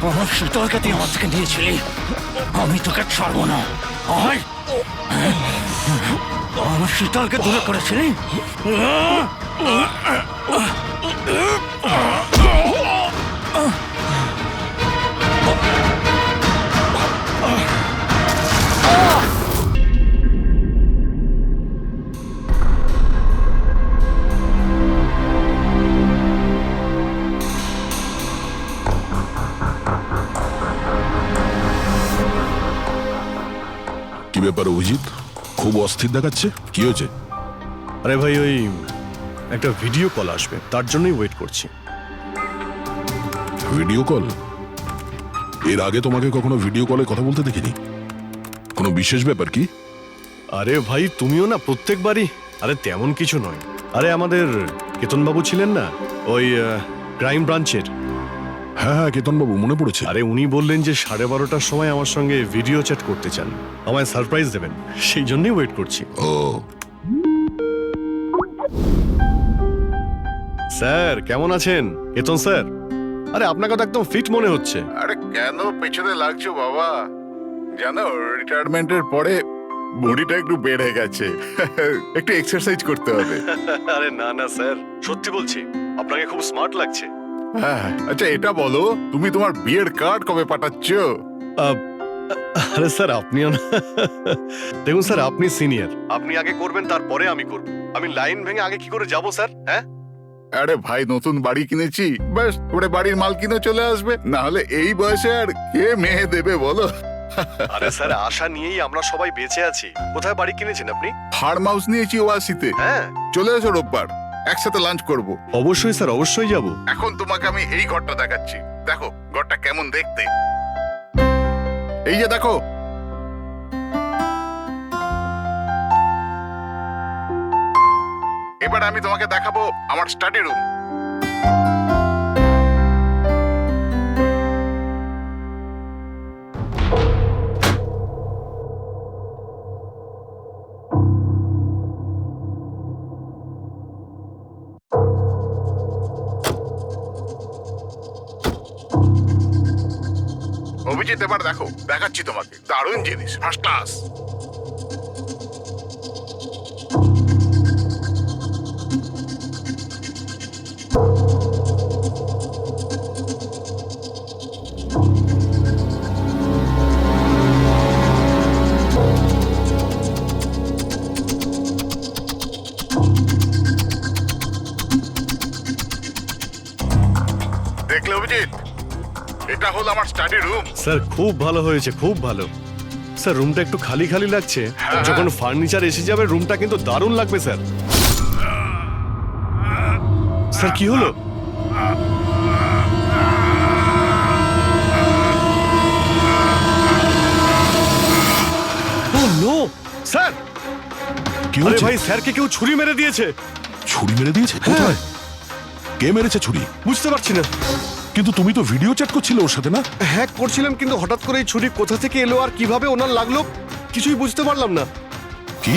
আমার শীতলকে তুই আমার থেকে নিয়েছিলি, আমি তোকে ছাড়বো না। আমার শীতলকে দূরে করেছিলি। কি ব্যাপার অভিজিৎ, খুব অস্থির দেখাচ্ছে, কি হয়েছে? আরে ভাই, ওই একটা ভিডিও কল আসবে, তার জন্যই ওয়েট করছি। Video call? এর আগে তোমাকে কখনো ভিডিও কলে কথা বলতে দেখিনি। কোনো বিশেষ ব্যাপার কি? আরে ভাই, তুমিও না প্রত্যেকবারই। আরে তেমন কিছু নয়। আরে আমাদের কেতনবাবু ছিলেন না, ওই ক্রাইম ব্রাঞ্চের। হ্যাঁ হ্যাঁ, কেতনবাবু, মনে পড়েছে। আরে উনি বললেন যে 12:30টার সময় আমার সঙ্গে ভিডিও চ্যাট করতে চান, আমায় সারপ্রাইজ দেবেন, সেই জন্যই ওয়েট করছি। ও স্যার কেমন আছেন? কেতন স্যার, আরে আপনাকে তো একদম ফিট মনে হচ্ছে। আরে কেন পেছনে লাগছো বাবা? জানো, রিটায়ারমেন্টের পরে বডিটা একটু বেড়ে গেছে। একটু এক্সারসাইজ করতে হবে। আরে না না স্যার, সত্যি বলছি, আপনাকে খুব স্মার্ট লাগছে। হ্যাঁ, আচ্ছা এটা বলো, তুমি তোমার বিয়ের কার্ড কবে পাঠাচ্ছ? আরে স্যার, আপনিও না। দেখুন স্যার, আপনি সিনিয়র, আপনি আগে করবেন, তারপরে আমি করব। আমি লাইন ভেঙে আগে কি করে যাব স্যার? হ্যাঁ, আরে ভাই, নতুন বাড়ি কিনেছি, ব্যাস ওরে বাড়ির মাল কিনে চলে আসবে। না হলে এই বয়সে আর কে মেয়ে দেবে বলো? আরে স্যার, আশা নিয়েই আমরা সবাই বেঁচে আছি। কোথায় বাড়ি কিনেছেন আপনি? ফার্ম হাউস নিয়েছি ওয়াসিতে। হ্যাঁ, চলে এসো রোববার, একসাথে লাঞ্চ করব। অবশ্যই স্যার, অবশ্যই যাব। এখন তোমাকে আমি এই ঘরটা দেখাচ্ছি, দেখো ঘরটা কেমন দেখতে। এই যে দেখো, এবার আমি তোমাকে দেখাবো আমার স্টাডি রুম। অভিজিৎ, এবার দেখো, দেখাচ্ছি তোমাকে দারুণ জিনিস, ফার্স্ট ক্লাস। দেখলে অভিজিৎ, এটা হলো আমার স্টাডি রুম। স্যার খুব ভালো হয়েছে, খুব ভালো। স্যার রুমটা একটু খালি খালি লাগছে, যখন ফার্নিচার এসে যাবে রুমটা কিন্তু দারুণ লাগবে স্যার। স্যার কি হলো? ও নো স্যার! কি আরে হয়েছে? ভাই, স্যারকে কেউ ছুরি মেরে দিয়েছে। ছুরি মেরে দিয়েছে? কোথায়? কে মেরেছে ছুরি? বুঝতে পারছি না। কিন্তু তুমি তো ভিডিও চ্যাট করছিলে ওর সাথে, না? হ্যাক করছিলাম, কিন্তু হঠাৎ করে এই ছুরি কোথা থেকে এলো আর কিভাবে ওনার লাগলো কিছুই বুঝতে পারলাম না। কি?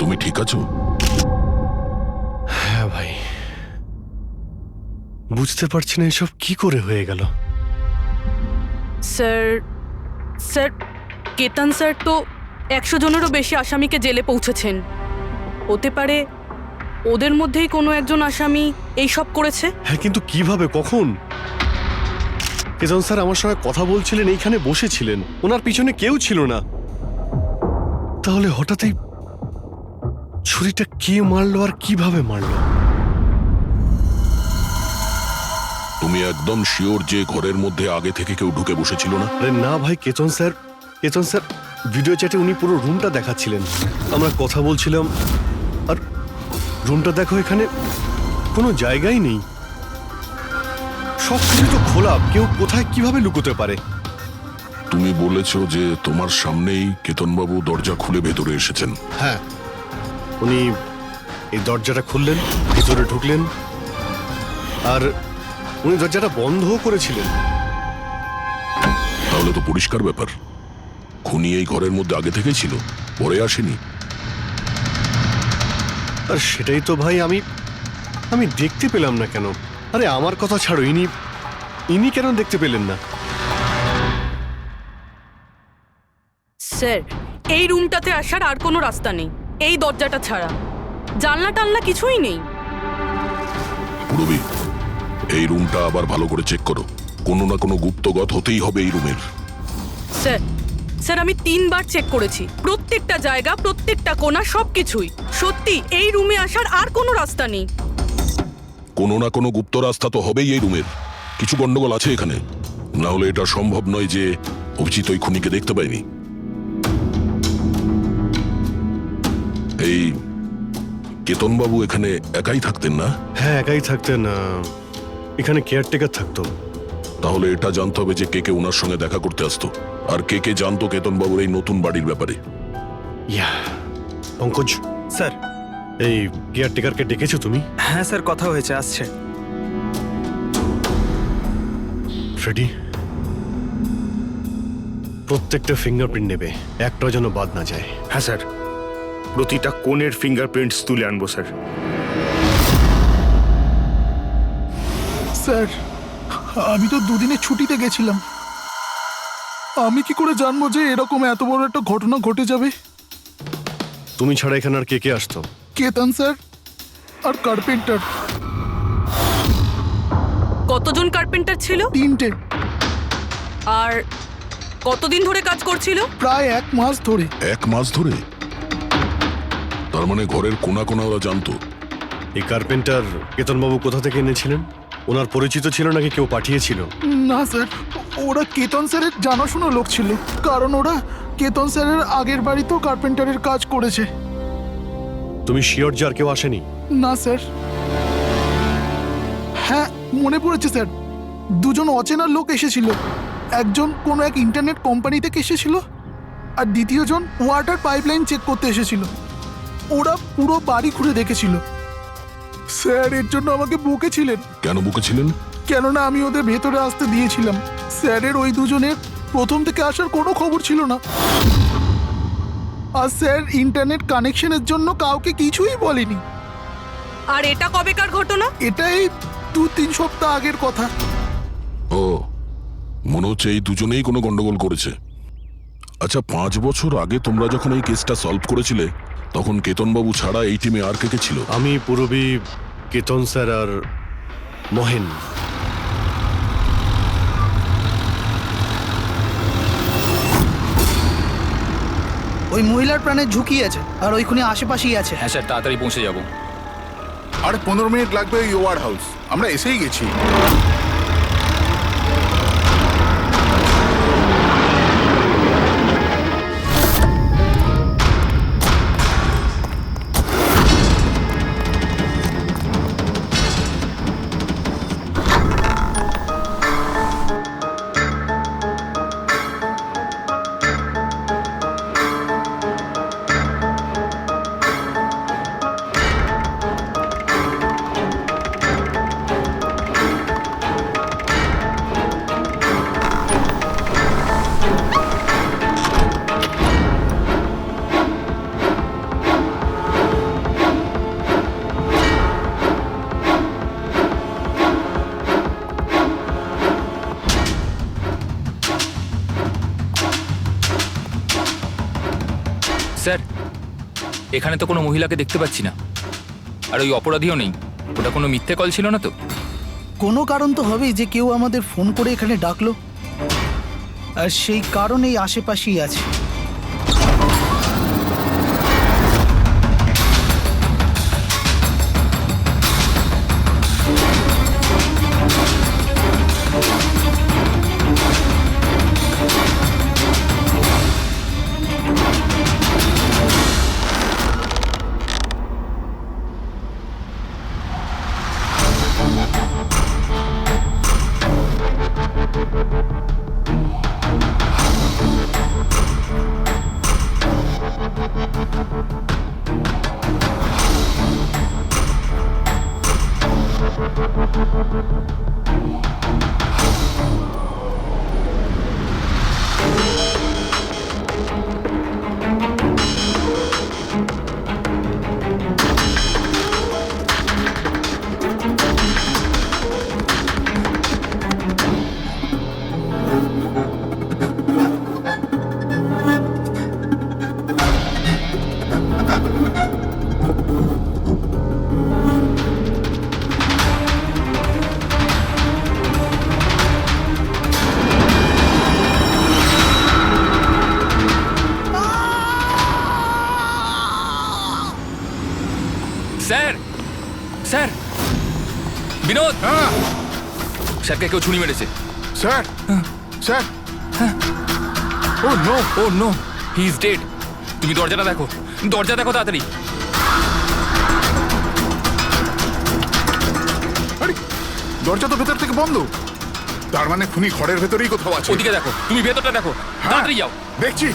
তুমি ঠিক আছো? হ্যাঁ ভাই, বুঝতে পারছি না এসব কি করে হয়ে গেল। স্যার স্যার কেতন স্যার তো 100 জনেরও বেশি আসামিকে জেলে পৌঁছেছেন। হতে পারে ওদের মধ্যেই কোনো একজন আসামি এই সব করেছে। হ্যাঁ, কিন্তু কিভাবে, কখন? কেতন স্যার আমার সঙ্গে কথা বলছিলেন, এইখানে বসেছিলেন, ওনার পিছনে কেউ ছিল না। তাহলে হঠাৎই ছুরিটা কে মারলো আর কিভাবে মারলো? তুমি একদম শিওর যে ঘরের মধ্যে আগে থেকে কেউ ঢুকে বসেছিল না? আরে না ভাই, কেতন স্যার ভিডিও চ্যাটে উনি পুরো রুমটা দেখাচ্ছিলেন, আমরা কথা বলছিলাম, আর রুমটা দেখো, এখানে কোনো জায়গাই নেই, সব কিছু তো খোলা, কেউ কোথায় কিভাবে লুকোতে পারে? তুমি বলেছো যে তোমার সামনেই কেতনবাবু দরজা খুলে ভেতরে এসেছেন। হ্যাঁ, উনি এই দরজাটা খুললেন, ভিতরে ঢুকলেন, আর উনি দরজাটা বন্ধও করেছিলেন। তাহলে তো পরিষ্কার ব্যাপার, খুনি এই ঘরের মধ্যে আগে থেকেই ছিল, পরে আসেনি। আর সেটাই তো ভাই আমি দেখতে পেলাম না কেন? আরে আমার কথা ছাড়ো, ইনি কেন দেখতে পেলেন না? স্যার, এই রুমটাতে আসার আর কোনো রাস্তা নেই, এই দরজাটা ছাড়া। জানলা টানলা কিছুই নেই। পুরবি, এই রুমটা আবার ভালো করে চেক করো, কোনো না কোনো গুপ্তগত হতেই হবে এই রুমের। স্যার, স্যার আমি 3 বার চেক করেছি, প্রত্যেকটা জায়গা, প্রত্যেকটা কোণা, সবকিছুই। সত্যি এই রুমে আসার আর কোনো রাস্তা নেই। কোনো না কোনো গুপ্ত রাস্তা তো হবেই এই রুমের। কিছু গন্ডগোল আছে এখানে, না হলে এটা সম্ভব নয় যে অভিজিৎ ওই খুনিকে দেখতে পায়নি। এই কেতনবাবু এখানে একাই থাকতেন না? হ্যাঁ, একাই থাকতেন। এখানে কেয়ারটেকার থাকতো। তাহলে এটা জানতে হবে যে কে কে ওনার সঙ্গে দেখা করতে আসতো, আর কে কে জানতো কেতনবাবুর এই নতুন বাড়ির ব্যাপারে। ইয়া, পঙ্কজ স্যার। এই কেয়ারটেকারকে ডেকেছো তুমি? হ্যাঁ স্যার, কথা হয়েছে, আসছে। ফ্রেডি, প্রত্যেকটা ফিঙ্গারপ্রিন্ট নেবে, একটাও যেন বাদ না যায়। হ্যাঁ স্যার, প্রতিটা কোণের ফিঙ্গারপ্রিন্টস তুলে আনবো স্যার। স্যার, আমি তো দুদিনের ছুটিতে গেছিলাম। আমি কি করে জানবো যে এরকম এত বড় একটা ঘটনা ঘটে যাবে? তুমি ছাড়া এখানে আর কে কে আসতো? কেতন স্যার আর কার্পেন্টার। কতজন কার্পেন্টার ছিল? 3টে। আর কতদিন ধরে কাজ করছিল? প্রায় 1 মাস ধরে। 1 মাস ধরে? তার মানে ঘরের কোনা কোনা ওরা জানতো। এই কার্পেন্টার কেতনবাবু কোথা থেকে এনেছিলেন? ওনার পরিচিত ছিল নাকি কেউ পাঠিয়েছিল? না স্যার, ওরা কেতন স্যারের জানাশোনা লোক ছিল, কারণ ওরা কেতন স্যারের আগের বাড়িতেও কার্পেন্টারের কাজ করেছে। তুমি শিওর যে আর কেউ আসেনি? না স্যার। হ্যাঁ, মনে পড়েছে স্যার, 2জন অচেনা লোক এসেছিল। একজন কোনো এক ইন্টারনেট কোম্পানি থেকে এসেছিল, আর দ্বিতীয়জন ওয়াটার পাইপলাইন চেক করতে এসেছিল। ওরা পুরো বাড়ি ঘুরে দেখেছিল। স্যার এর জন্য আমাকে বকেছিলেন। কেন বকেছিলেন? কেননা আমি ওদের ভেতরে আসতে দিয়েছিলাম। স্যারের ওই 2জনের প্রথম থেকে আসার কোনো খবর ছিল না। আর স্যার ইন্টারনেট কানেকশনের জন্য কাউকে কিছুই বলেনি। আর এটা কবেকার ঘটনা? এটাই 2-3 সপ্তাহ আগের কথা। ও, মনে হচ্ছে এই দুজনেই কোনো গন্ডগোল করেছে। আচ্ছা, 5 বছর আগে তোমরা যখন এই কেসটা সলভ করেছিলে, তখন কেতনবাবু ছাড়া এই টিমে আর কে কে ছিল? আমি, পুরবী, কেতন স্যার আর মহেন। ওই মহিলার প্রাণের ঝুঁকি আছে, আর ওইখানে আশেপাশেই আছে। হ্যাঁ স্যার, তাড়াতাড়ি পৌঁছে যাব। আর 15 মিনিট লাগবে ওই ওয়ার হাউস, আমরা এসেই গেছি। স্যার, এখানে তো কোনো মহিলাকে দেখতে পাচ্ছি না, আর ওই অপরাধীও নেই। ওটা কোনো মিথ্যে কল ছিল না তো? কোনো কারণ তো হবেই যে কেউ আমাদের ফোন করে এখানে ডাকলো, আর সেই কারণেই আশেপাশেই আছে। স্যার বিনোদ, স্যারকে কেউ ছুরি মেরেছে। Sir sir oh no oh no, he is dead. তুমি দরজাটা দেখো, দরজা দেখো তাড়াতাড়ি। আরে দরজা তো ভেতর থেকে বন্ধ, তার মানে খুনি ঘরের ভেতরেই কোথাও আছে। ওদিকে দেখো, তুমি ভেতরটা দেখো, তাড়াতাড়ি যাও। দেখছি।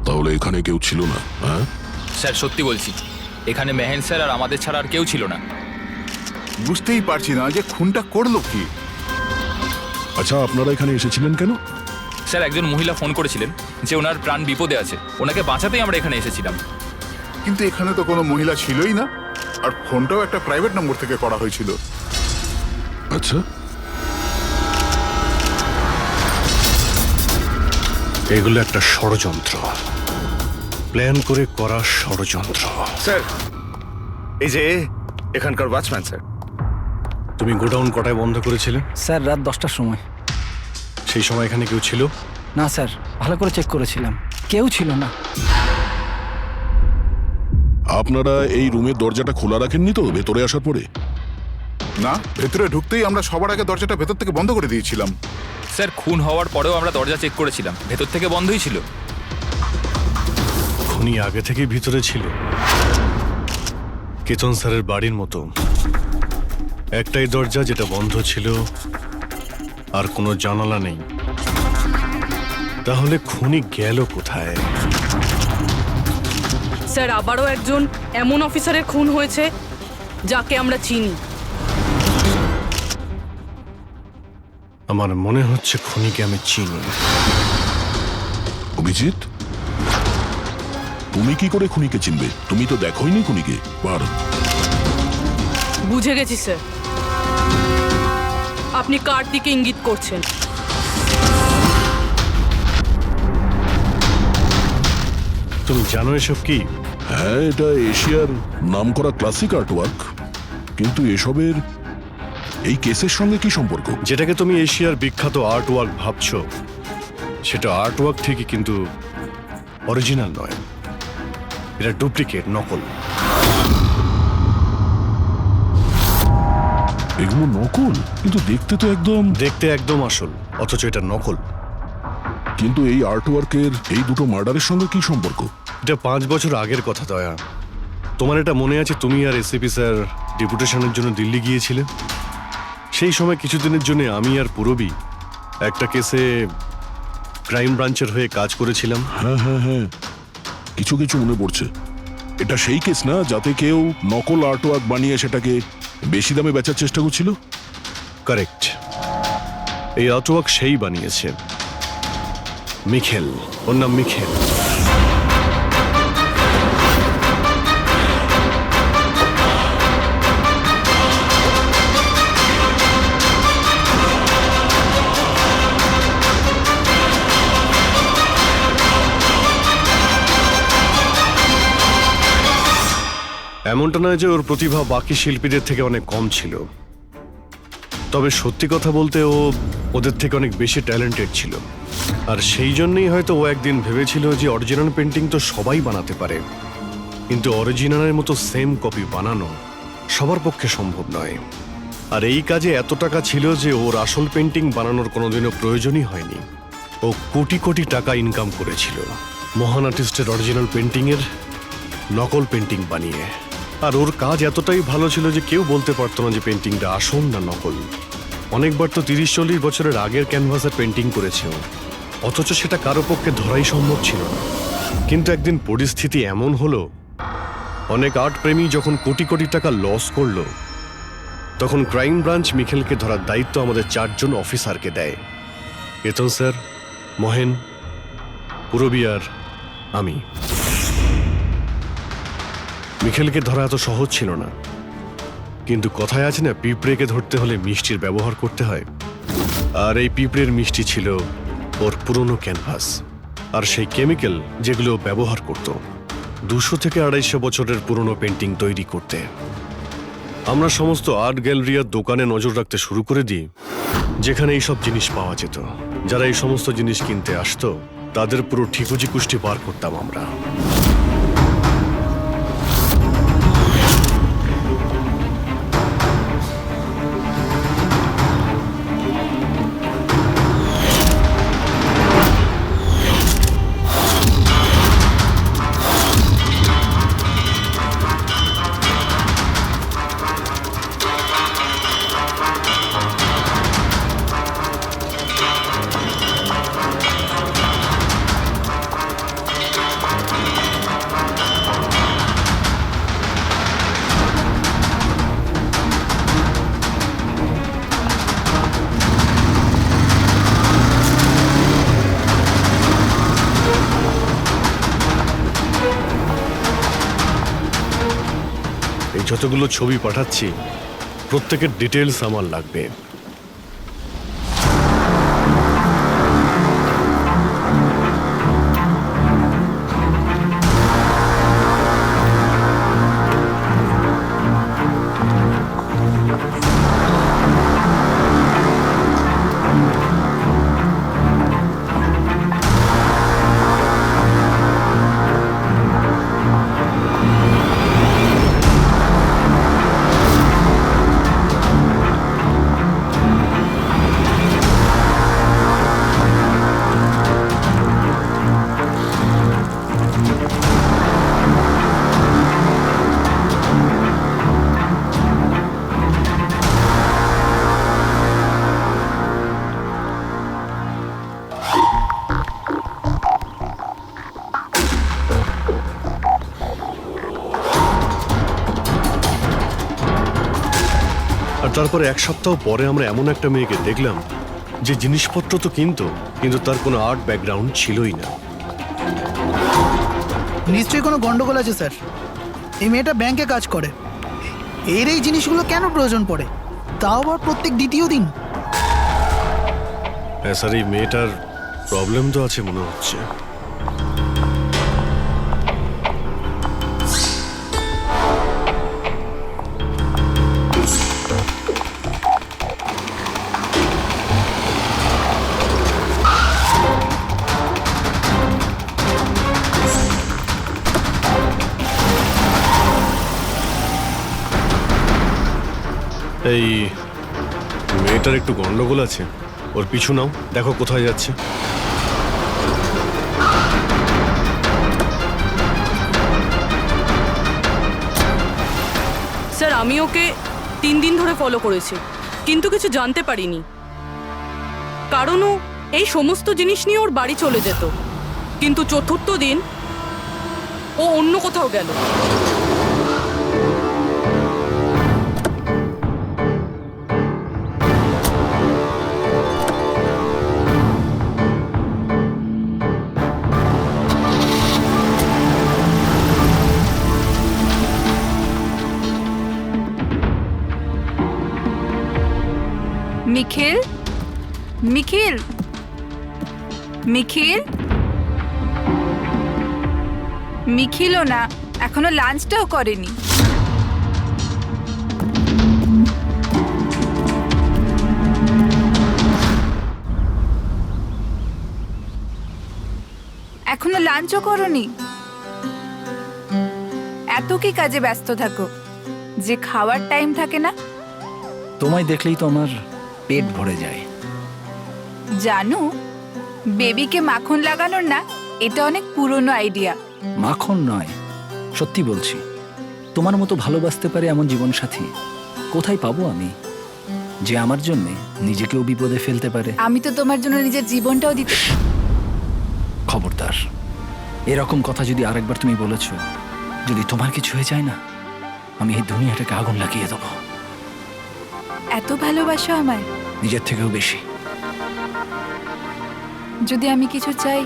তাহলে এখানে কেউ ছিল না? হ্যাঁ, স্যার সত্যি বলছি, এখানে মেহেন স্যার আর আমাদের ছাড়া আর কেউ ছিল না। বুঝতেই পারছি না যে খুনটা করলো কি। আচ্ছা আপনারা এখানে এসেছিলেন কেন? স্যার একজন মহিলা ফোন করেছিলেন যে ওনার প্রাণ বিপদে আছে, ওনাকে বাঁচাতেই আমরা এখানে এসেছিলাম। কিন্তু এখানে তো কোনো মহিলা ছিলই না, আর ফোনটাও একটা প্রাইভেট নম্বর থেকে করা হয়েছিল। আচ্ছা, এগুলো একটা ষড়যন্ত্র, প্ল্যান করে করা ষড়যন্ত্র। স্যার এই যে এখানকার ওয়াচম্যান স্যার। তুমি গোডাউন কটায় বন্ধ করেছিলে? স্যার রাত 10টার সময়। সেই সময় এখানে কেউ ছিল? না স্যার, ভালো করে চেক করেছিলাম, কেউ ছিল না। আপনারা এই রুমের দরজাটা খোলা রাখেননি তো ভেতরে আসার পরে? না, ভেতরে ঢুকতেই আমরা সবার আগে দরজাটা ভেতর থেকে বন্ধ করে দিয়েছিলাম। স্যার খুন হওয়ার পরেও আমরা দরজা চেক করেছিলাম, ভেতর থেকে বন্ধই ছিল। খুনি আগে থেকেই ভিতরে ছিল, কেতন স্যারের বাড়ির মতো। একটাই দরজা যেটা বন্ধ ছিল, আর কোনো জানালা নেই। তাহলে খুনি গেল কোথায়? স্যার আবারও একজন এমন অফিসারের খুন হয়েছে যাকে আমরা চিনি। আমার মনে হচ্ছে খুনিকে আমি চিনি। অভিজিৎ, তুমি কি করে খুনিকে চিনবে? তুমি তো দেখোইনি খুনিকে। পার বুঝে গেছি স্যার, আপনি কার দিকে ইঙ্গিত করছেন। তুমি জানো এসব কি? হ্যাঁ, এটা এশিয়ার নামকরা ক্লাসিক আর্টওয়ার্ক, কিন্তু এসবের এই কেসের সঙ্গে কি সম্পর্ক? যেটাকে তুমি এশিয়ার বিখ্যাত আর্ট ওয়ার্ক ভাবছো, সেটা আর্ট ওয়ার্ক ঠিকই, কিন্তু অরিজিনাল নয়। এটা ডুপ্লিকেট, নকল। এগুলো নকল, কিন্তু দেখতে তো একদম। দেখতে একদম আসল, অথচ এটা নকল। কিন্তু এই আর্টওয়ার্কের এই দুটো মার্ডারের সঙ্গে কি সম্পর্ক? এটা 5 বছর আগের কথা দয়া। তোমার এটা মনে আছে তুমি আর এসিপি স্যার ডেপুটেশনের জন্য দিল্লি গিয়েছিলে? সেই সময় কিছুদিনের জন্য আমি আর পুরবী একটা কেসে ক্রাইম ব্রাঞ্চের হয়ে কাজ করেছিলাম। হ্যাঁ হ্যাঁ হ্যাঁ, কিছু কিছু মনে পড়ছে। এটা সেই কেস না যাতে কেউ নকল আর্টওয়ার্ক বানিয়ে সেটাকে বেশি দামে বেচার চেষ্টা করছিল? কারেক্ট, এই আর্টওয়ার্ক সেই বানিয়েছে, মিখেল। ওর নাম মিখেল। এমনটা নয় যে ওর প্রতিভা বাকি শিল্পীদের থেকে অনেক কম ছিল, তবে সত্যি কথা বলতে ও ওদের থেকে অনেক বেশি ট্যালেন্টেড ছিল। আর সেই জন্যই হয়তো ও একদিন ভেবেছিল যে অরিজিনাল পেন্টিং তো সবাই বানাতে পারে, কিন্তু অরিজিনালের মতো সেম কপি বানানো সবার পক্ষে সম্ভব নয়। আর এই কাজে এত টাকা ছিল যে ওর আসল পেন্টিং বানানোর কোনোদিনও প্রয়োজনই হয়নি। ও কোটি কোটি টাকা ইনকাম করেছিল মহান আর্টিস্টের অরিজিনাল পেন্টিংয়ের নকল পেন্টিং বানিয়ে। আর ওর কাজ এতটাই ভালো ছিল যে কেউ বলতে পারতো না যে পেন্টিংটা আসল না নকল। অনেকবার তো 30-40 বছরের আগের ক্যানভাসের পেন্টিং করেছে ও, অথচ সেটা কারো পক্ষে ধরাই সম্ভব ছিল না। কিন্তু একদিন পরিস্থিতি এমন হলো, অনেক আর্ট প্রেমী যখন কোটি কোটি টাকা লস করলো, তখন ক্রাইম ব্রাঞ্চ মিখেলকে ধরার দায়িত্ব আমাদের 4 জন অফিসারকে দেয়। কেতন স্যার, মহেন, পুরবী আর আমি। মিখেলকে ধরা এত সহজ ছিল না, কিন্তু কথায় আছে না, পিঁপড়েকে ধরতে হলে মিষ্টির ব্যবহার করতে হয়। আর এই পিঁপড়ের মিষ্টি ছিল ওর পুরনো ক্যানভাস আর সেই কেমিক্যাল যেগুলো ও ব্যবহার করত 200 থেকে 250 বছরের পুরনো পেন্টিং তৈরি করতে। আমরা সমস্ত আর্ট গ্যালারি আর দোকানে নজর রাখতে শুরু করে দিই যেখানে এইসব জিনিস পাওয়া যেত। যারা এই সমস্ত জিনিস কিনতে আসতো তাদের পুরো ঠিকুজি কুষ্টি বার করতাম আমরা। এই যতগুলো ছবি পাঠাচ্ছি প্রত্যেকের ডিটেলস আমার লাগবে। আর তারপরে 1 সপ্তাহ পরে আমরা এমন একটা মেয়েকে দেখলাম যে জিনিসপত্র তো কিন্তু তার কোনো আর্ট ব্যাকগ্রাউন্ড ছিলই না। নিশ্চয়ই কোনো গন্ডগোল আছে স্যার। এই মেয়েটা ব্যাংকে কাজ করে, এর এই জিনিসগুলো কেন প্রয়োজন পড়ে, তাও আবার প্রত্যেক দ্বিতীয় দিন? হ্যাঁ স্যার, এই মেয়েটার প্রবলেম তো আছে মনে হচ্ছে। এই মেয়েটার একটু গন্ডগোল আছে, ওর পিছু নাও, দেখো কোথায় যাচ্ছে। স্যার আমি ওকে 3 দিন ধরে ফলো করেছি, কিন্তু কিছু জানতে পারিনি। কারণ ও এই সমস্ত জিনিস নিয়ে ওর বাড়ি চলে যেত, কিন্তু 4র্থ দিন ও অন্য কোথাও গেল। নিখিল, নিখিল, নিখিল, নিখিলও না, এখনো লাঞ্চটাও করেনি। এখনো লাঞ্চও করনি? এত কি কাজে ব্যস্ত থাকো যে খাওয়ার টাইম থাকে না? তোমায় দেখলেই তো আমার পেট ভরে যায়। জানো, বেবিকে মাখন লাগানোর না, এটা অনেক পুরনো আইডিয়া। মাখন নয়, সত্যি বলছি, তোমার মতো ভালোবাসতে পারে এমন জীবনসাথী কোথায় পাবো আমি, যে আমার জন্য নিজেকেও বিপদে ফেলতে পারে। আমি তো তোমার জন্য নিজের জীবনটাও দিতে। খবরদার, এরকম কথা যদি আরেকবার তুমি বলেছ, যদি তোমার কিছু হয়ে যায় না, আমি এই দুনিয়াটাকে আগুন লাগিয়ে দেবো। এত ভালোবাসো আমায়? নিজের থেকেও বেশি। যদি আমি কিছু চাই,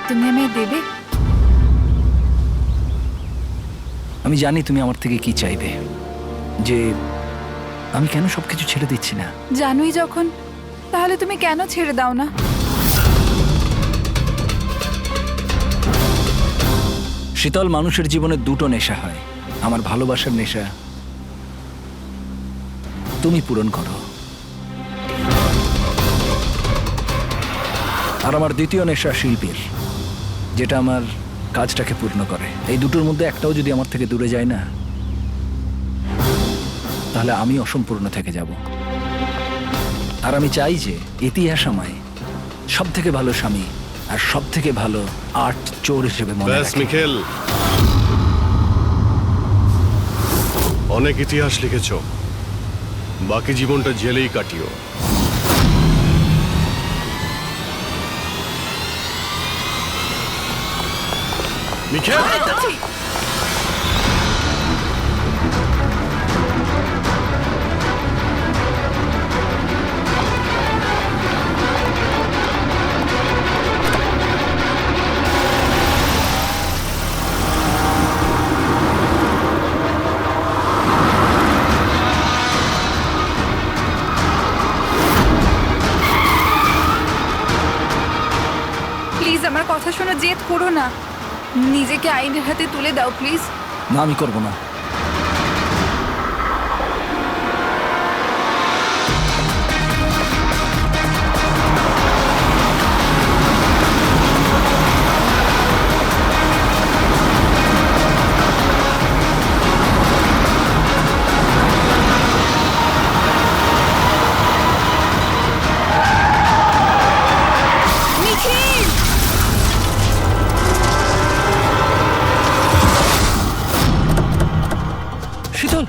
তুমি আমায় দেবে? আমি জানি তুমি আমার থেকে কি চাইবে, যে আমি কেন সবকিছু ছেড়ে দিচ্ছি না। জানোই যখন, তাহলে তুমি কেন ছেড়ে দাও না? শীতল, মানুষের জীবনে দুটো নেশা হয়। আমার ভালোবাসার নেশা তুমি পূরণ করো, আর আমার দ্বিতীয় নেশা শিল্পীর, যেটা আমার কাজটাকে পূর্ণ করে। এই দুটোর মধ্যে একটাও যদি আমার থেকে দূরে যায় না, তাহলে আমি অসম্পূর্ণ থেকে যাব। আর আমি চাই যে ইতিহাস আমায় সব থেকে ভালো স্বামী আর সব থেকে ভালো আর্ট চোর হিসেবে মনে ব্যাস রাখে। মিখেল, অনেক ইতিহাস লিখেছ, বাকি জীবনটা জেলেই কাটিও। মিখেল, প্লিজ আমার কথা শোনো, জেদ করো না। নিজেকে আইনের হাতে তুলে দাও প্লিজ। না, আমি করব না। নিখিল! শীতল,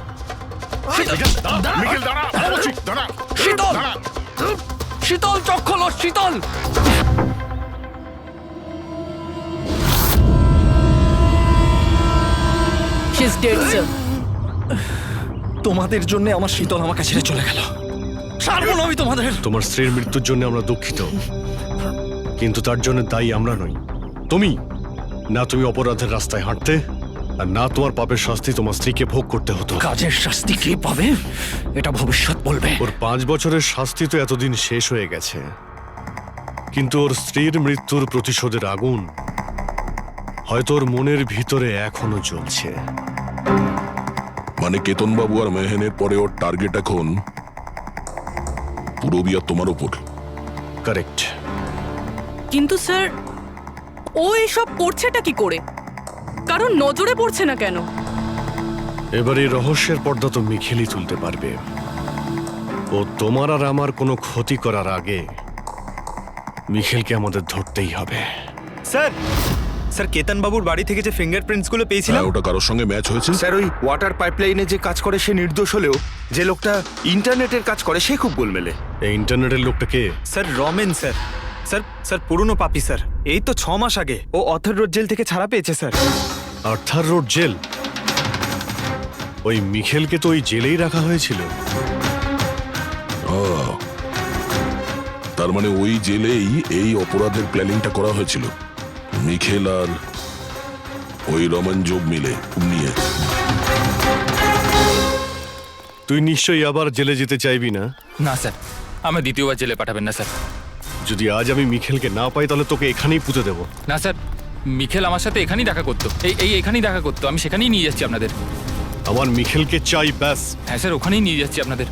মিখেল দাঁড়া, দাঁড়া, শীতল, দাঁড়া। শীতল, চোখ খোলো, শীতল। She is dead, sir. তোমাদের জন্য আমার শীতল আমাকে ছেড়ে চলে গেল। ছাড়বো না আমি তোমাদের। তোমার স্ত্রীর মৃত্যুর জন্য আমরা দুঃখিত, কিন্তু তার জন্য দায়ী আমরা নই, তুমি। না তুমি অপরাধের রাস্তায় হাঁটতে, আর না তোমার পাপের শাস্তি তোমার স্ত্রীকে ভোগ করতে হতো। কাজের শাস্তি কে পাবে এটা ভবিষ্যৎ বলবে। ওর 5 বছরের শাস্তি তো এতদিন শেষ হয়ে গেছে, কিন্তু ওর স্ত্রীর মৃত্যুর প্রতিশোধের আগুন হয়তো ওর মনের ভিতরে এখনো জ্বলছে। মানে কেতনবাবু আর মেহেনের পরে ওর টার্গেট এখন পুরবি আর তোমার ওপর। কারেক্ট। কিন্তু স্যার, ও এসব করছেটা কি করে? কারণ নজরে পড়ছে না কেন? এবার এই রহস্যের পর্দা তো মিখেলই তুলতে পারবে। ও তোমার আর আমার কোনো ক্ষতি করার আগে মিখেলকে আমাদের ধরতেই হবে। স্যার, স্যার কেতন বাবুর বাড়ি থেকে যে ফিঙ্গারপ্রিন্টস গুলো পেয়েছিলাম, হ্যাঁ, ওটা কারোর সঙ্গে ম্যাচ হয়েছে? স্যার ওই ওয়াটার পাইপলাইনে যে কাজ করে সে নির্দোষ হলেও যে লোকটা ইন্টারনেটের কাজ করে সে খুব গোলমেলে। এই ইন্টারনেটের লোকটা কে? Sir Ramen sir. Sir sir পুরনো পাপি স্যার। এই তো 6 মাস আগে ও অথর রোড জেল থেকে ছাড়া পেয়েছে স্যার। Arthur road jail? ওই মিখেলকে তো ওই জেলেই রাখা হয়েছিল। তার মানে ওই জেলেই এই অপরাধের প্ল্যানিংটা করা হয়েছিল, মিখেল আর ওই রমন যোগ মিলে নিয়ে। তুই নিশ্চয়ই আবার জেলে যেতে চাইবি না? না স্যার, আমার দ্বিতীয়বার জেলে পাঠাবেন না স্যার। যদি আজ আমি মিখেলকে না পাই তাহলে তোকে এখানেই পুঁতে দেবো। না স্যার, মিখেল আমার সাথে এখানেই দেখা করতো, এখানেই দেখা করতো। আমি সেখানেই নিয়ে যাচ্ছি আপনাদের। আমার মিখেলকে চাই, ব্যাস। হ্যাঁ স্যার, ওখানেই নিয়ে যাচ্ছি আপনাদের।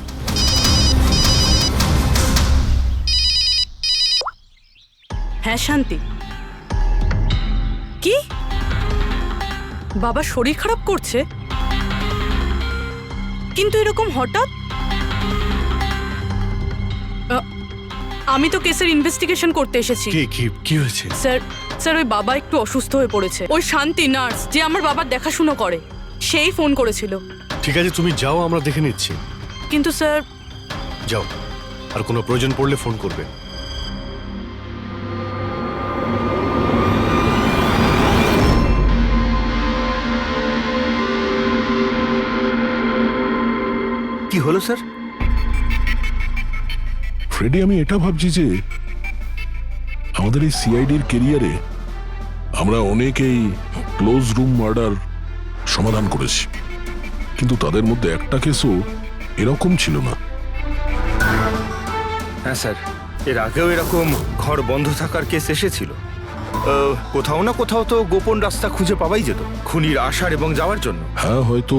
হ্যাঁ শান্তি। কি? বাবা শরীর খারাপ করছে? কিন্তু এরকম হঠাৎ? আমি তো কেসের ইনভেস্টিগেশন করতে এসেছি। কি হয়েছে? স্যার ওই বাবা একটু অসুস্থ হয়ে পড়েছে। ওই শান্তি নার্স, যে আমার বাবার দেখাশুনো করে, সেই ফোন করেছিল। ঠিক আছে, তুমি যাও, আমরা দেখে নিচ্ছি। কিন্তু স্যার। যাও, আর কোনো প্রয়োজন পড়লে ফোন করবে। কি হলো স্যার? ফ্রেডি, আমি এটা ভাবছি যে আমাদের এই সিআইডির কেরিয়ারে আমরা অনেকেই ক্লোজ রুম মার্ডার সমাধান করেছি, কিন্তু তাদের মধ্যে একটা কেসও এরকম ছিল না। হ্যাঁ স্যার, এর আগেও এরকম ঘর বন্ধ থাকার কেস এসেছিল। কোথাও না কোথাও তো গোপন রাস্তা খুঁজে পাওয়াই যেত খুনির আসার এবং যাওয়ার জন্য। হ্যাঁ, হয়তো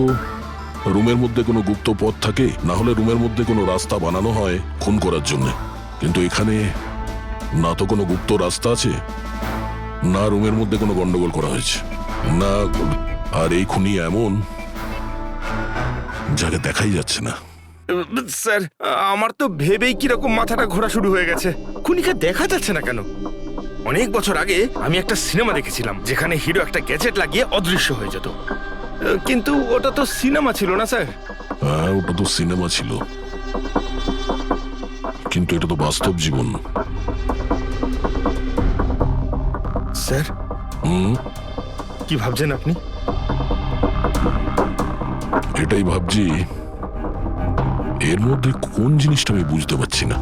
রুমের মধ্যে কোনো গুপ্ত পথ থাকে, না হলে রুমের মধ্যে কোনো রাস্তা বানানো হয় খুন করার জন্য। কিন্তু এখানে না তো কোনো গুপ্ত রাস্তা আছে, না রুমের মধ্যে কোনো গন্ডগোল করা হয়েছে, না। আর এই খুনি এমন যাকে দেখাই যাচ্ছে না। স্যার, আমার তো ভেবেই কিরকম মাথাটা ঘোরা শুরু হয়ে গেছে। খুনিকে দেখা যাচ্ছে না কেন? অনেক বছর আগে আমি একটা সিনেমা দেখেছিলাম যেখানে হিরো একটা গ্যাজেট লাগিয়ে অদৃশ্য হয়ে যেত, কিন্তু ওটা তো সিনেমা ছিল না স্যার। হ্যাঁ, ওটা তো সিনেমা ছিল, কিন্তু এটা তো বাস্তব জীবন। স্যার, কি ভাবছেন আপনি? এটাই ভাবছি, এর মধ্যে কোন জিনিসটা আমি বুঝতে পারছি না।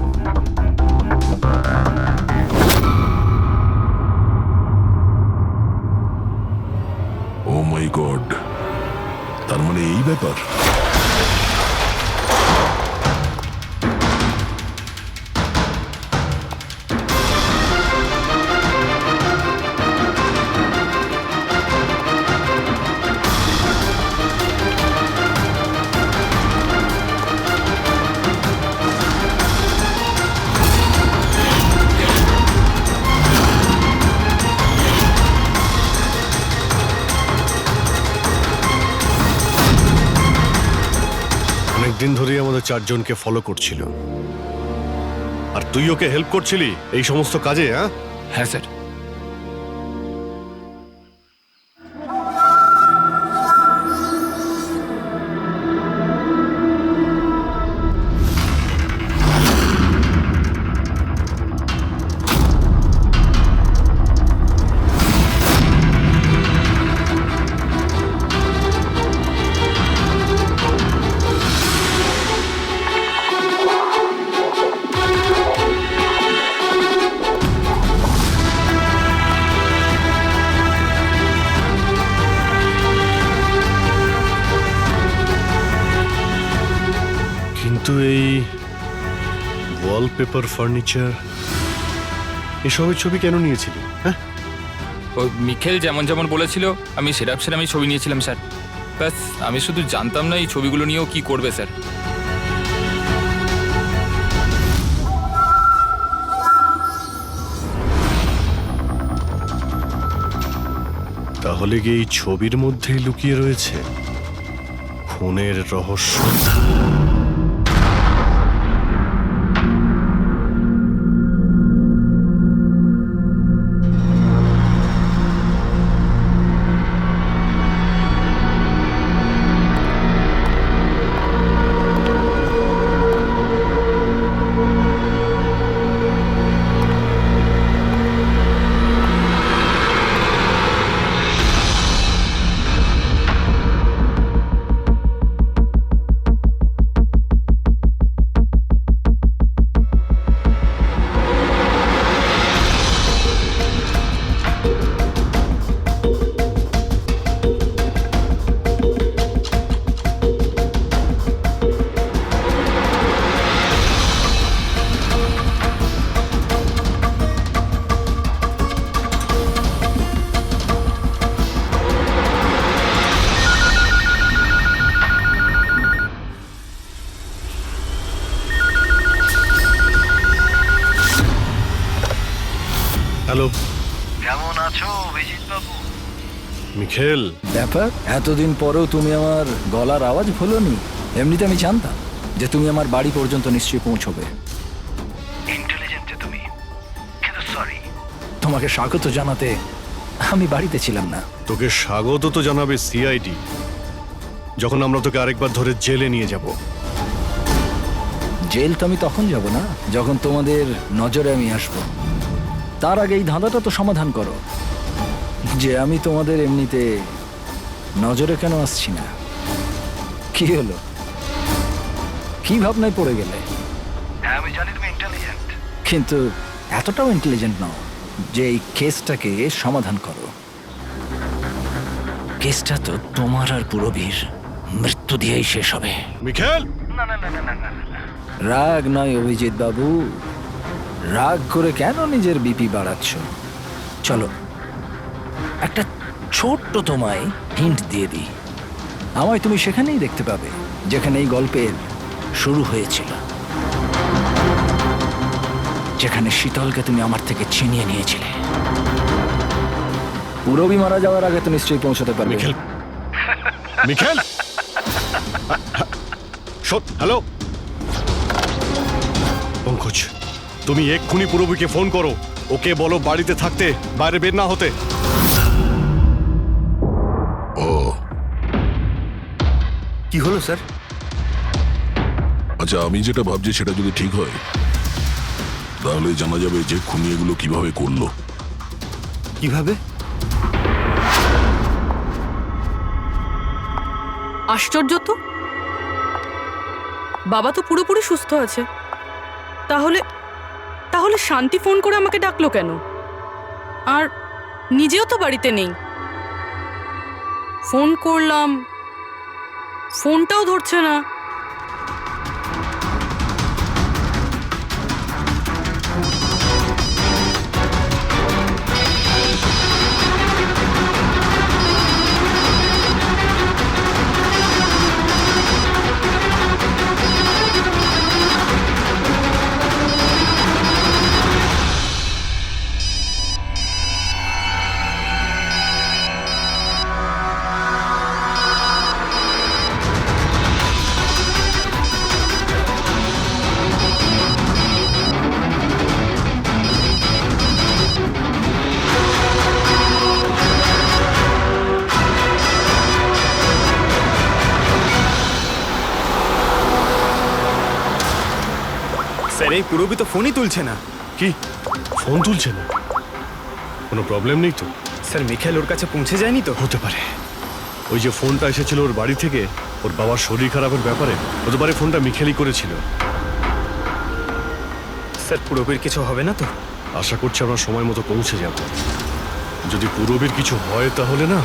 ও মাই গড, তার মানে এই ব্যাপার। অনেকদিন ধরেই আমাদের চারজনকে ফলো করছিল, আর তুই ওকে হেল্প করছিলি এই সমস্ত কাজে। হ্যাঁ স্যার। কিন্তু এই ওয়ালপেপার, ফার্নিচার, এসবের ছবি কেন নিয়েছিলি? হ্যাঁ, ওই মিখেল যেমন যেমন বলেছিল আমি সেরামই ছবি নিয়েছিলাম স্যার। ব্যাস, আমি শুধু জানতাম না এই ছবিগুলো নিয়েও কি করবে স্যার। তাহলে কি এই ছবির মধ্যেই লুকিয়ে রয়েছে খুনের রহস্য? হ্যালো, কেমন আছো অভিজিৎ বাবু? মিখেল। ব্যাপার, এতদিন পরেও তুমি আমার গলার আওয়াজ ভুলোনি। এমনিতে আমি জানতাম যে তুমি আমার বাড়ি পর্যন্ত নিশ্চয়ই পৌঁছবে। ইন্টেলিজেন্ট তুমি, কিন্তু সরি, তোমাকে স্বাগত জানাতে আমি বাড়িতে ছিলাম না। তোকে স্বাগত তো জানাবে সিআইডি, যখন আমরা তোকে আরেকবার ধরে জেলে নিয়ে যাব। জেল তো আমি তখন যাব না যখন তোমাদের নজরে আমি আসব। তার আগে এই ধাঁধাটা তো সমাধান করো যে আমি তোমাদের এমনিতে নজরে কেন আসছি না। কি হলো, কি ভাবনায় পড়ে গেলে? হ্যাঁ, আমি জানি তুমি ইন্টেলিজেন্ট, কিন্তু এতটাও ইন্টেলিজেন্ট নও যে এই কেসটাকে সমাধান করো। কেসটা তো তোমার আর পুরবীর মৃত্যু দিয়েই শেষ হবে। মিখেল, রাগ নয় অভিজিৎ বাবু, রাগ করে কেন নিজের বিপি বাড়াচ্ছ? চলো একটা ছোট্ট তোমায় হিন্ট দিয়ে দিই। আমায় তুমি সেখানেই দেখতে পাবে যেখানে এই গল্পের শুরু হয়েছিল, যেখানে শীতলকে তুমি আমার থেকে ছিনিয়ে নিয়েছিলে। পুরবি মারা যাওয়ার আগে তো নিশ্চয়ই পৌঁছতে পারবে। মিখেল, মিখেল, হ্যালো পঙ্কজ, তুমি এক্ষুনি পুরবীকে ফোন করো, ওকে বলো বাড়িতে থাকতে, বাইরে বের না হতে। ও কি হলো স্যার? আচ্ছা, আমি যেটা ভাবছি সেটা যদি ঠিক হয় তাহলে জানা যাবে যে খুনি এগুলো কিভাবে করলো। কিভাবে? আশ্চর্য তো, বাবা তো পুরোপুরি সুস্থ আছে। তাহলে তাহলে শান্তি ফোন করে আমাকে ডাকলো কেন? আর নিজেও তো বাড়িতে নেই। ফোন করলাম, ফোনটাও ধরছে না। স্যার এই পুরবি তো ফোনই তুলছে না। কি ফোন তুলছে না? কোনো প্রবলেম নেই তো? স্যার মিখেল ওর কাছে পৌঁছে যায়নি তো? হতে পারে ওই যে ফোনটা এসেছিল ওর বাড়ি থেকে ওর বাবার শরীর খারাপের ব্যাপারে, হতে পারে ফোনটা মিখেলই করেছিল। স্যার পুরবির কিছু হবে না তো? আশা করছি আমরা সময় মতো পৌঁছে যাব। যদি পুরবীর কিছু হয় তাহলে না,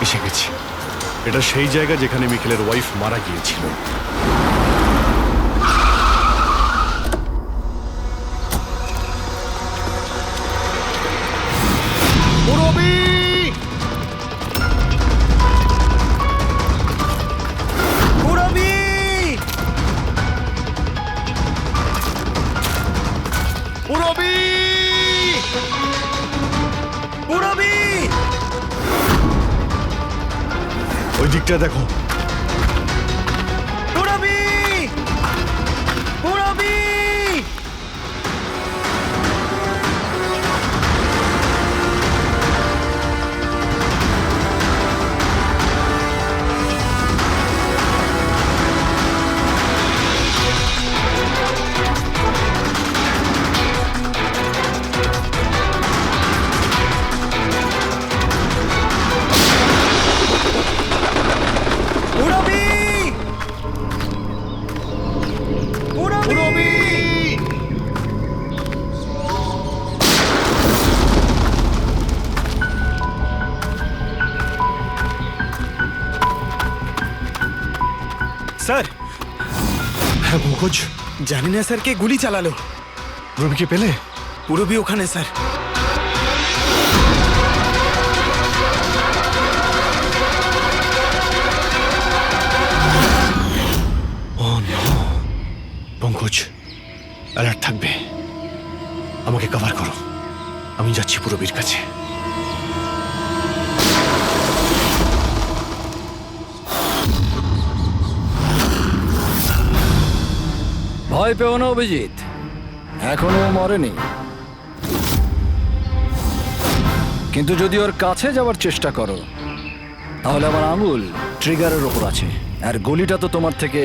এসে গেছি। এটা সেই জায়গা যেখানে মিখেলের ওয়াইফ মারা গিয়েছিল। ওই দিকটা দেখো। স্যার হ্যাঁ পঙ্কজ, জানি না স্যার কে গুলি চালালো। রবিকে পেলে? পুরবি ওখানে sir. Oh no, Pankaj alert থাকবে, আমাকে কভার করো, আমি যাচ্ছি পুরবীর কাছে। ভয় পেও না অভিজিৎ, এখনো ও মরেনি। কিন্তু যদি ওর কাছে যাওয়ার চেষ্টা করো তাহলে আমার আঙুল ট্রিগারের ওপর আছে, আর গুলিটা তো তোমার থেকে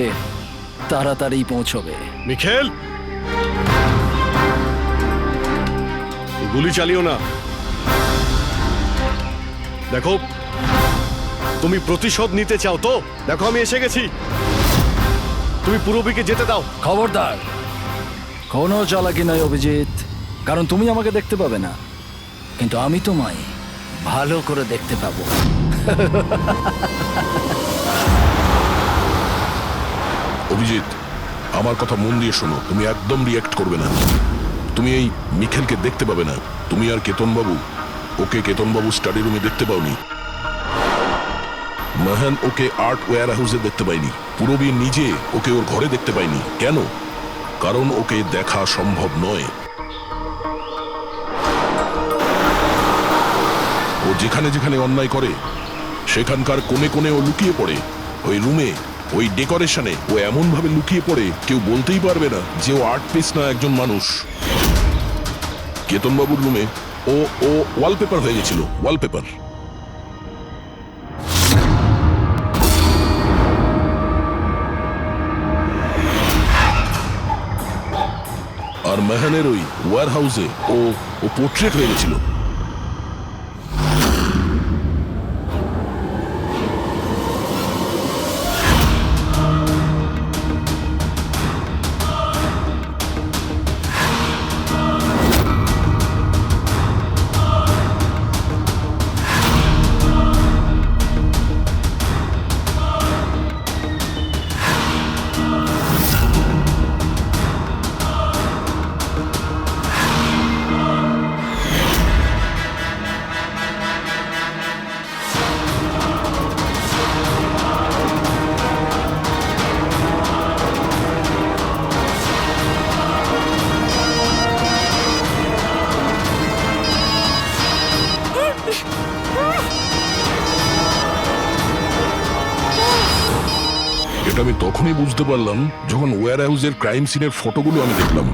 তাড়াতাড়ি পৌঁছবে। মিখেল, গুলি চালিও না। দেখো, তুমি প্রতিশোধ নিতে চাও তো? দেখো আমি এসে গেছি, তুমি পুরবীকে যেতে দাও। খবরদার, কোনো চালাকি নয় অভিজিৎ, কারণ তুমি আমাকে দেখতে পাবে না, কিন্তু আমি তোমায় ভালো করে দেখতে পাবো। অভিজিৎ, আমার কথা মন দিয়ে শোনো, তুমি একদম রিয়াক্ট করবে না। তুমি এই মিখেলকে দেখতে পাবে না। তুমি আর কেতনবাবু, ওকে কেতনবাবু স্টাডি রুমে দেখতে পাওনি। মাহান ওকে আর্ট ওয়্যার হাউসে দেখতে পাইনি। পূরবী নিজে ওকে ওর ঘরে দেখতে পাইনি। কেন? কারণ ওকে দেখা সম্ভব নয়। ও যেখানে যেখানে অন্যায় করে সেখানকার কোণে কোণে ও লুকিয়ে পড়ে। ওই রুমে, ওই ডেকোরেশনে ও এমন ভাবে লুকিয়ে পড়ে কেউ বলতেই পারবে না যে ও আর্ট পিস না একজন মানুষ। কেতনবাবুর রুমে ও ও ওয়ালপেপার হয়ে গেছিল, ওয়ালপেপার। আর মেহানের ওই ওয়্যার হাউসে ও ও পোর্ট্রেট হয়ে গেছিল। এটা আমি তখনই বুঝতে পারলাম যখন ওয়্যার হাউসের ক্রাইম সিনের ফটোগুলো আমি দেখলাম।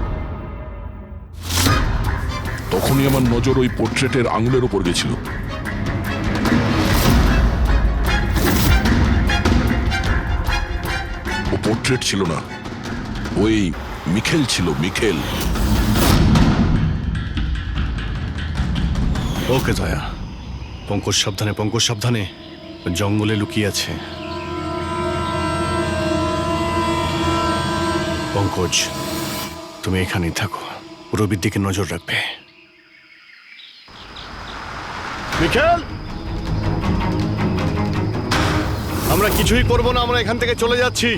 তখনই আমার নজর ওই পোর্ট্রেটের আঙুলের উপর গেছিল। ও পোর্ট্রেট ছিল না, ওই মিখেল ছিল, মিখেল। ওকে দয়া, পঙ্কজ সাবধানে, পঙ্কজ সাবধানে, জঙ্গলে লুকিয়ে আছে। পঙ্কজ, তুমি এখানেই থাকো, রবির দিকে নজর রাখবে। মিখেল, আমরা কিছুই করব না, আমরা এখান থেকে চলে যাচ্ছি।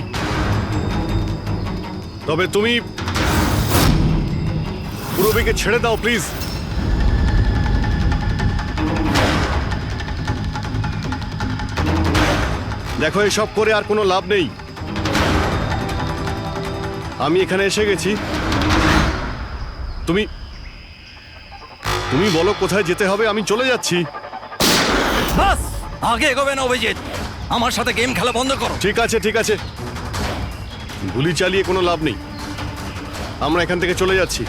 তবে তুমি রবিকে ছেড়ে দাও প্লিজ। দেখো, এসব করে আর কোনো লাভ নেই। আমি এখানে এসে গেছি, তুমি তুমি বলো কোথায় যেতে হবে, আমি চলে যাচ্ছি। বাস, আগে এগোবে না অভিজিৎ। আমার সাথে গেম খেলা বন্ধ করো। ঠিক আছে, ঠিক আছে, গুলি চালিয়ে কোনো লাভ নেই, আমরা এখান থেকে চলে যাচ্ছি।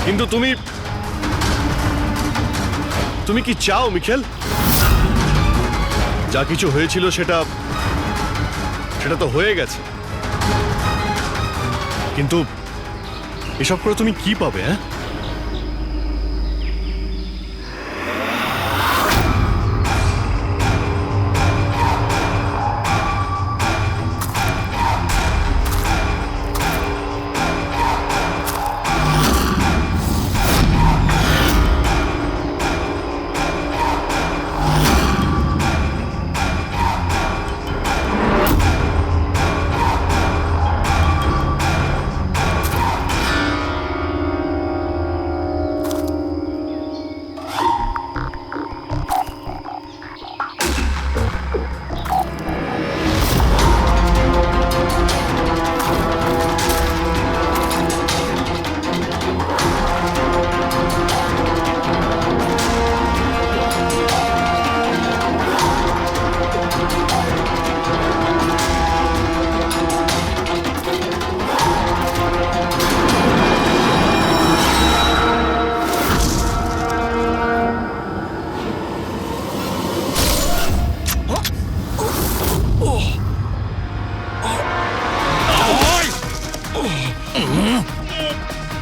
কিন্তু তুমি তুমি কি চাও মিখেল? যা কিছু হয়েছিল সেটা তো হয়ে গেছে, কিন্তু এসব করে তুমি কি পাবে? হ্যাঁ,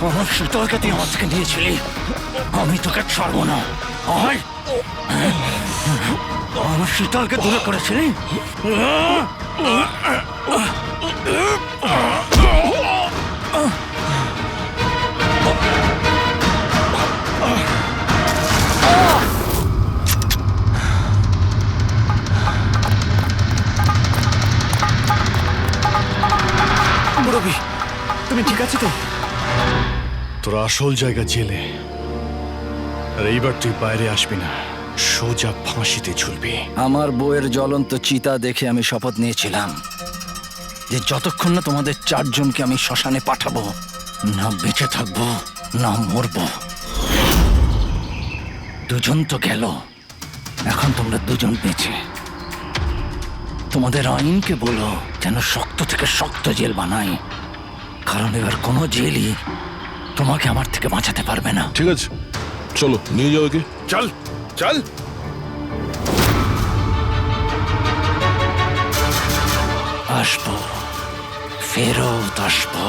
আমার শীতলকে তুই আমার থেকে নিয়েছিলি, আমি তোকে ছাড়বো না। আমার শীতলকে দূরে করেছিলি। আছে তো? তোর আসল জায়গা জেলে, আর এইবার তুই বাইরে আসবি না, সোজা ফাঁসিতে ঝুলবি। আমার বউয়ের জ্বলন্ত চিতা দেখে আমি শপথ নিয়েছিলাম যে যতক্ষণ না তোমাদের চারজনকে আমি শ্মশানে পাঠাবো, না বেঁচে থাকবো না মরবো। দুজন তো গেল, এখন তোমরা দুজন বেঁচে। তোমাদের আইনকে বলো যেন শক্ত থেকে শক্ত জেল বানাই, কারণ এবার কোনো জেলই তোমাকে আমার থেকে বাঁচাতে পারবে না। ঠিক আছে, চলো নিয়ে যাও একে। চল চল। আসবো, ফেরত আসবো।